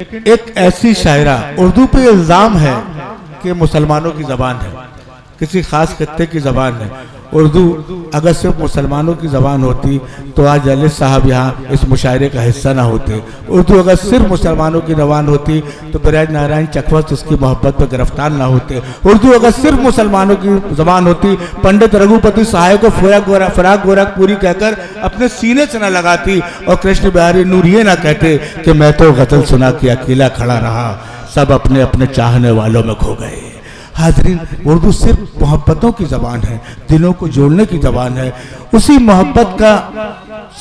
एक ऐसी शायरा, उर्दू पे इल्जाम है कि मुसलमानों की जबान है, किसी खास खत्ते की जबान है। उर्दू अगर सिर्फ मुसलमानों की ज़बान होती तो आज जलील साहब यहाँ इस मुशायरे का हिस्सा ना होते। उर्दू अगर सिर्फ मुसलमानों की ज़बान होती तो ब्रज नारायण चकवस्त उसकी मोहब्बत पर गिरफ्तार ना होते। उर्दू अगर सिर्फ मुसलमानों की ज़बान होती, पंडित रघुपति सहाय को फराक गोरखपुरी कहकर अपने सीने से न लगाती और कृष्ण बिहारी नूर ये ना कहते कि मैं तो गज़ल सुना के अकेला खड़ा रहा, सब अपने अपने चाहने वालों में खो गए। हाज़रीन, उर्दू सिर्फ मोहब्बतों की ज़बान है, दिलों को जोड़ने की ज़बान है। उसी मोहब्बत का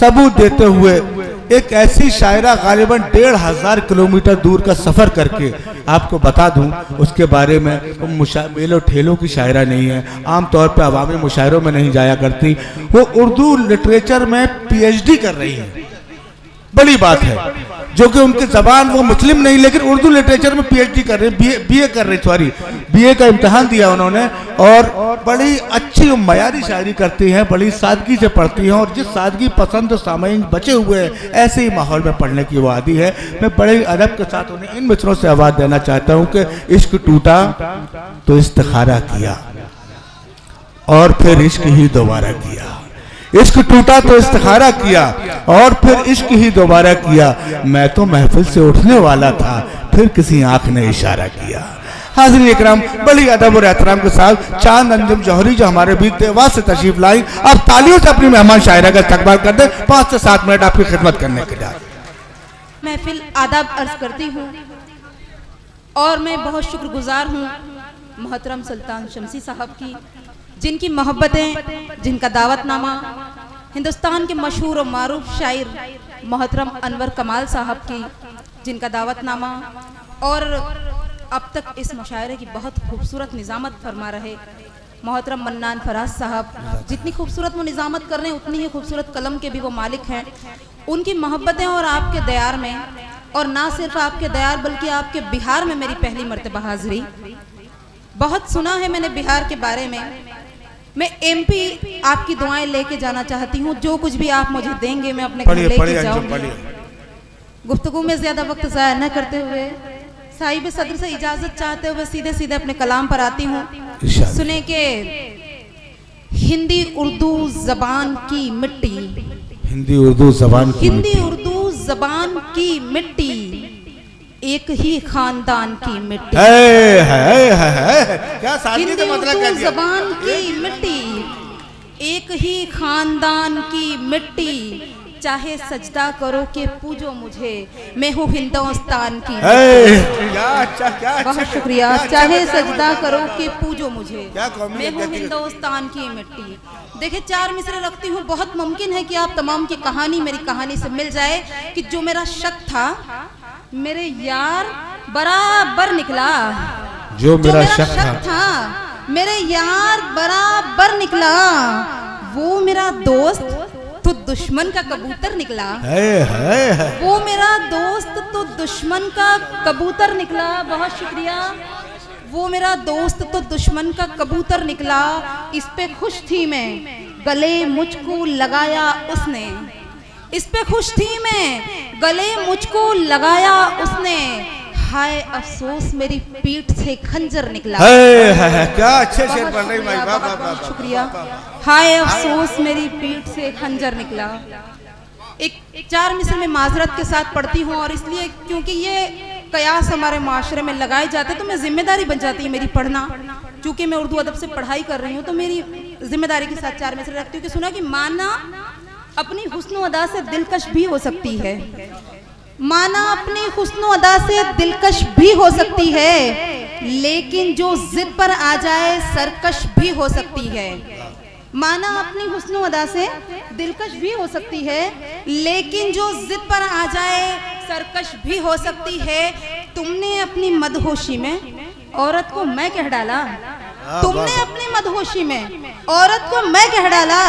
सबूत देते हुए एक ऐसी शायरा गालिबन 1500 किलोमीटर दूर का सफ़र करके आपको बता दूं उसके बारे में। मेलो ठेलों की शायरा नहीं है, आमतौर पर अवामी मुशायरों में नहीं जाया करती। वो उर्दू लिटरेचर में PhD कर रही है, बड़ी बात है, जो कि उनकी जबान वो मुस्लिम नहीं लेकिन उर्दू लिटरेचर में PhD कर रहे, BA कर रही, सॉरी BA का इम्तहान दिया उन्होंने और बड़ी अच्छी मयारी शायरी करती हैं, बड़ी सादगी से पढ़ती हैं और जिस सादगी पसंद सामईन बचे हुए हैं ऐसे ही माहौल में पढ़ने की वो आदी है। मैं बड़े अदब के साथ उन्हें इन मिसरों से आवाज़ देना चाहता हूँ कि इश्क टूटा तो इस्तिखारा किया और फिर इश्क ही दोबारा किया। इश्क टूटा तो इस्तिखारा किया और फिर इश्क ही दोबारा किया। मैं तो महफिल से उठने वाला था, फिर किसी आंख ने इशारा किया। हाज़रीन इकराम, बड़ी अदब और एहतराम के साथ चांद अंजुम जौहरी जो हमारे बीच देवास से तशरीफ लाई, अब तालियों से अपनी मेहमान शायरा का इस्तकबाल कर दे। 5 से 7 मिनट आपकी खिदमत करने के लिए महफिल आदाब अर्ज करती हूँ और मैं बहुत शुक्रगुजार हूँ मोहतरम सुल्तान शमसी साहब की, जिनकी मोहब्बतें, जिनका दावतनामा हिंदुस्तान के मशहूर और मारूफ शायर मोहतरम अनवर कमाल साहब की, जिनका दावतनामा और अब तक इस मुशायरे की बहुत खूबसूरत निज़ामत फरमा रहे मोहतरम मन्नान फराज साहब। जितनी खूबसूरत वो निज़ामत कर रहे हैं उतनी ही खूबसूरत कलम के भी वो मालिक हैं। उनकी मोहब्बतें और आपके दयार में, और ना सिर्फ आपके दयार बल्कि आपके बिहार में मेरी पहली मर्तबा हाज़िरी। बहुत सुना है मैंने बिहार के बारे में। मैं MP आपकी दुआएं लेके जाना चाहती हूँ, जो कुछ भी आप मुझे देंगे मैं अपने घर लेके जाऊंगी। गुफ्तगू में ज्यादा वक्त ज़ाया न करते हुए साहिब सदर से इजाजत चाहते हुए सीधे सीधे अपने कलाम पर आती हूँ। सुने के हिंदी उर्दू जबान की मिट्टी, हिंदी उर्दू जबान की मिट्टी, एक ही खानदान की मिट्टी। क्या हिंदी उर्दू जबान की मिट्टी, एक ही खानदान की मिट्टी, चाहे सजदा करो के पूजो मुझे, मैं हूँ हिंदुस्तान की। बहुत शुक्रिया। चाहे सजदा करो के पूजो मुझे, मैं हूँ हिंदुस्तान की मिट्टी। देखिए 4 मिसरे रखती हूँ, बहुत मुमकिन है कि आप तमाम की कहानी मेरी कहानी से मिल जाए कि जो मेरा शक था मेरे यार बराबर निकला। जो मेरा शक था मेरे यार बराबर निकला। वो मेरा दोस्त तो दुश्मन का कबूतर निकला। वो मेरा दोस्त तो दुश्मन का कबूतर निकला। बहुत शुक्रिया। वो मेरा दोस्त तो दुश्मन का कबूतर निकला। इस पे खुश थी मैं, गले मुझको लगाया उसने। इस पे खुश थी मैं, गले मुझको लगाया उसने। हाय अफसोस मेरी पीठ से खंजर निकला। क्या अच्छे शेर पढ़ रही भाई, वाह वाह वाह, शुक्रिया। हाय अफसोस मेरी पीठ से खंजर निकला। एक 4 मिसरे में माजरत के साथ पढ़ती हूँ और इसलिए क्योंकि ये कयास हमारे माशरे में लगाए जाते तो मैं जिम्मेदारी बन जाती है मेरी पढ़ना। चूंकि मैं उर्दू अदब से पढ़ाई कर रही हूँ तो मेरी जिम्मेदारी के साथ 4 मिसरे रखती हूँ कि सुना कि माना अपनी हुस्न अदा से दिलकश भी हो सकती है। माना अपनी हुस्न अदा से दिलकश भी हो सकती है, लेकिन जो जिद पर आ जाए सरकश भी हो सकती है। माना अपनी हुस्न अदा से दिलकश भी हो सकती है, लेकिन जो जिद पर आ जाए सरकश भी हो सकती है। तुमने अपनी मदहोशी में औरत को मैं कह डाला। तुमने अपनी मदहोशी में औरत को मैं कह डाला।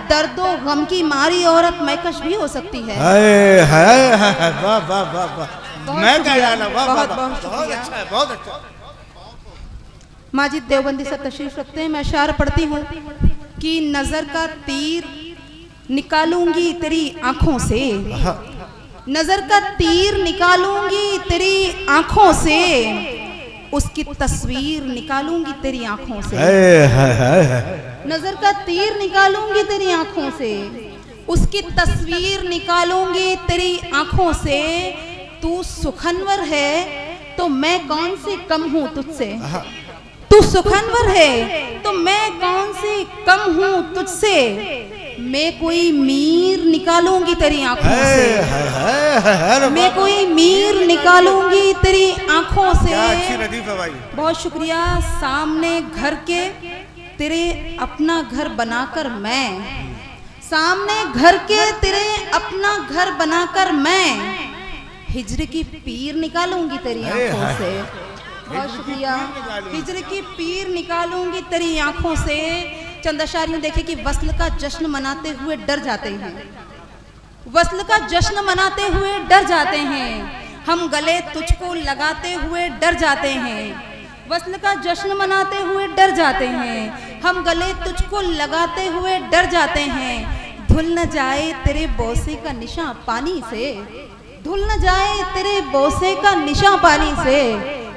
दर्दो गम की मारी औरत मैकश भी हो सकती है। वाह वाह वाह वाह, मैं कह डाला। बहुत अच्छा है, बहुत अच्छा। माजिद देवबंदी से तशरीफ रखते हैं। मैं अशार पढ़ती हूँ कि नजर का तीर निकालूंगी तेरी आंखों से, नजर का तीर निकालूंगी तेरी आंखों से, उसकी तस्वीर निकालूंगी तेरी आंखों से। नजर का तीर निकालूंगी तेरी आंखों से, उसकी तस्वीर निकालूंगी तेरी आंखों से। तू सुखनवर है तो मैं कौन सी कम हूं तुझसे, तू सुखनवर है तो मैं कौन सी कम हूं तुझसे। मैं कोई मीर निकालूंगी तेरी आंखों से, मैं कोई मीर निकालूंगी तेरी आंखों से। बहुत शुक्रिया। सामने घर के तेरे अपना घर बनाकर मैं, सामने घर के तेरे अपना घर बनाकर मैं हिज्र की पीर निकालूंगी तेरी आंखों से। बहुत शुक्रिया। हिज्र की पीर निकालूंगी तेरी आंखों से। चंद अशारियों देखे कि वस्ल का जश्न मनाते हुए डर जाते हैं, वस्ल का जश्न मनाते हुए डर जाते हैं। हम गले तुझको लगाते हुए डर जाते हैं, वस्ल का जश्न मनाते हुए डर जाते हैं। हम गले तुझको लगाते हुए डर जाते हैं। धुल न जाए तेरे बोसे का निशा पानी से, धुल न जाए तेरे बोसे का निशा पानी से।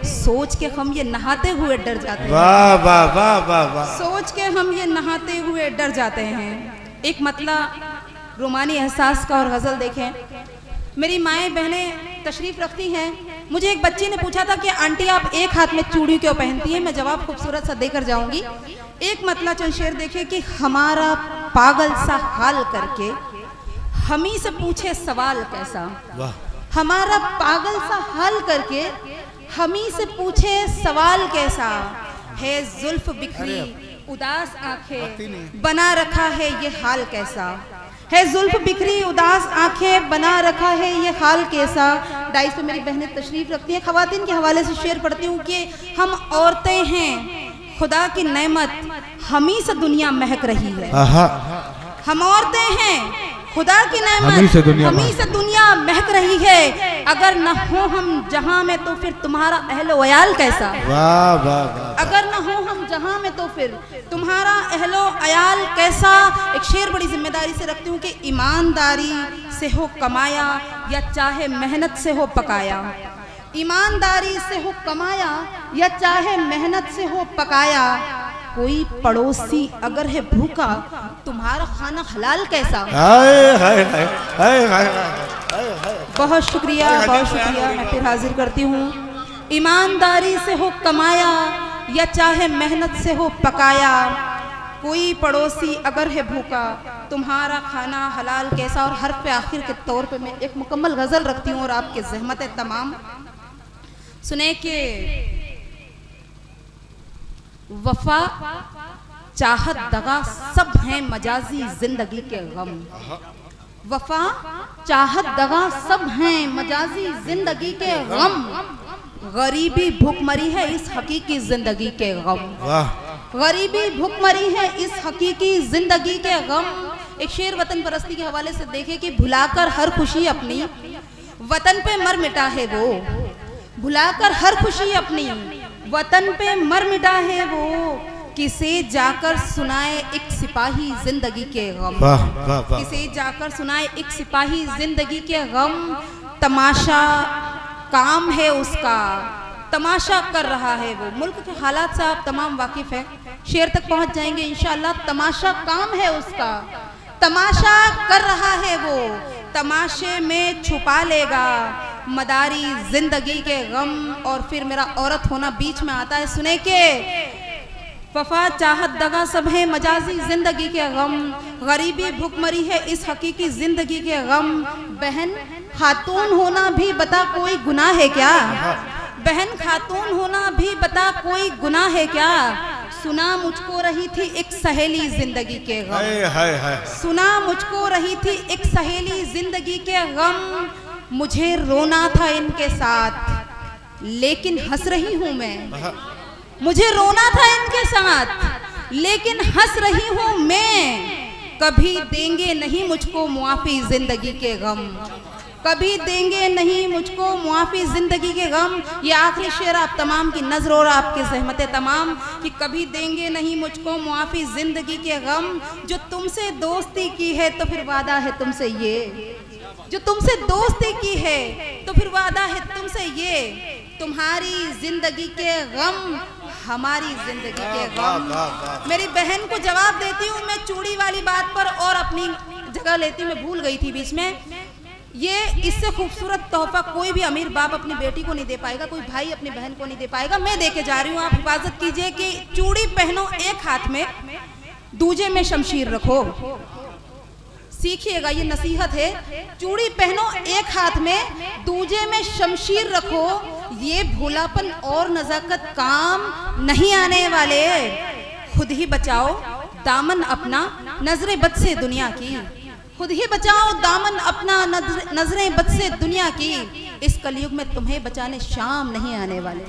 सोच के हम ये नहाते हुए डर जाते हैं, वाह वाह वाह वाह वाह। सोच के हम ये नहाते हुए डर जाते हैं। एक मतलब रोमानी एहसास का और गज़ल देखें। मेरी माएँ बहनें तशरीफ़ रखती हैं। मुझे एक बच्ची ने पूछा था कि आंटी आप एक हाथ में चूड़ी क्यों पहनती हैं। मैं जवाब खूबसूरत सा देकर जाऊंगी। एक मतलब चंद शेर देखे कि हमारा पागल सा हाल करके हम ही से पूछे सवाल कैसा, हमारा पागल सा हाल करके हम ही से पूछे सवाल कैसा। है जुल्फ बिखरी उदास आंखें बना रखा है ये हाल कैसा, है जुल्फ बिखरी उदास आंखें बना रखा है ये हाल कैसा। डाइस पे मेरी बहनें तशरीफ रखती हैं। खवातीन के हवाले से शेर पढ़ती हूँ कि हम औरतें हैं खुदा की नेमत, हम ही से दुनिया महक रही है। हम औरतें हैं खुदा की नेमत, हम ही से दुनिया महक रही है। अगर न हो हम जहां में तो फिर तुम्हारा अहलो अयाल कैसा, वाह वाह वाह। अगर न हो हम जहां में तो फिर तुम्हारा अहलो अयाल कैसा। एक शेर बड़ी जिम्मेदारी से रखती हूँ कि ईमानदारी से हो कमाया या चाहे मेहनत से हो पकाया, ईमानदारी से हो कमाया या चाहे मेहनत से हो पकाया। कोई पड़ोसी अगर है भूखा तुम्हारा खाना हलाल कैसा। बहुत शुक्रिया, बहुत शुक्रिया। मैं फिर हाजिर करती हूँ। ईमानदारी से हो कमाया या चाहे मेहनत से हो पकाया। कोई पड़ोसी अगर है भूखा तुम्हारा खाना हलाल कैसा। और हर पे आखिर के तौर पे मैं एक मुकम्मल गज़ल रखती हूँ और आपके ज़हमत तमाम सुने के वफा चाहत दगा सब हैं मजाजी जिंदगी के गम, वफा चाहत दगा सब हैं मजाजी जिंदगी के गम। गरीबी भूखमरी है इस हकीकी जिंदगी के गम, गरीबी भूखमरी है इस हकीकी जिंदगी के गम। एक शेर वतन परस्ती के हवाले से देखे कि भुलाकर हर खुशी अपनी वतन पे मर मिटा है वो, भुलाकर हर खुशी अपनी वतन पे मर मिटा है वो। किसे जाकर सुनाए एक सिपाही जिंदगी के गम, किसे जाकर सुनाए एक सिपाही जिंदगी के गम। तमाशा काम है उसका, तमाशा कर रहा है वो। मुल्क के हालात से आप तमाम वाकिफ हैं, शेर तक पहुंच जाएंगे इंशाअल्लाह। तमाशा काम है उसका, तमाशा कर रहा है वो। तमाशे में छुपा लेगा मदारी जिंदगी के गम। और फिर मेरा औरत होना बीच में आता है। सुने के वफा चाहत दगा सब है मजाजी जिंदगी के गम। गरीबी भुखमरी है इस हकीकी जिंदगी के गम। बहन खातून होना भी बता कोई गुनाह है क्या, बहन खातून होना भी बता कोई गुनाह है क्या। सुना मुझको रही थी एक सहेली जिंदगी के गम, सुना मुझको रही थी एक सहेली जिंदगी के गम। मुझे रोना था इनके साथ लेकिन हंस रही हूँ मैं, मुझे रोना था इनके साथ लेकिन हंस रही हूँ मैं। कभी देंगे नहीं मुझको मुआफी जिंदगी के गम, कभी देंगे नहीं मुझको मुआफी जिंदगी के गम। ये आखिरी शेर आप तमाम की नजर और आपकी ज़हमत तमाम कि कभी देंगे नहीं मुझको मुआफी जिंदगी के गम। जो तुमसे दोस्ती की है तो फिर वादा है तुमसे ये, जो तुमसे दोस्ती की है तो फिर वादा है तुमसे ये, तुम्हारी जिंदगी के गम हमारी जिंदगी के गम। मेरी बहन को जवाब देती हूँ मैं चूड़ी वाली बात पर और अपनी जगह लेती हूँ, मैं भूल गई थी बीच में। ये इससे खूबसूरत तोहफा कोई भी अमीर बाप अपनी बेटी को नहीं दे पाएगा, कोई भाई अपनी बहन को नहीं दे पाएगा। मैं दे के जा रही हूँ, आप हिफाजत कीजिए कि चूड़ी पहनो एक हाथ में, दूजे में शमशीर रखो। सीखिएगा, ये नसीहत है। चूड़ी पहनो एक हाथ में, दूजे में शमशीर रखो। ये भोलापन और नजाकत काम नहीं आने वाले। खुद ही बचाओ दामन अपना नजरें बद से दुनिया की। खुद ही बचाओ दामन अपना नजरें बद से दुनिया की। इस कलयुग में तुम्हें बचाने शाम नहीं आने वाले।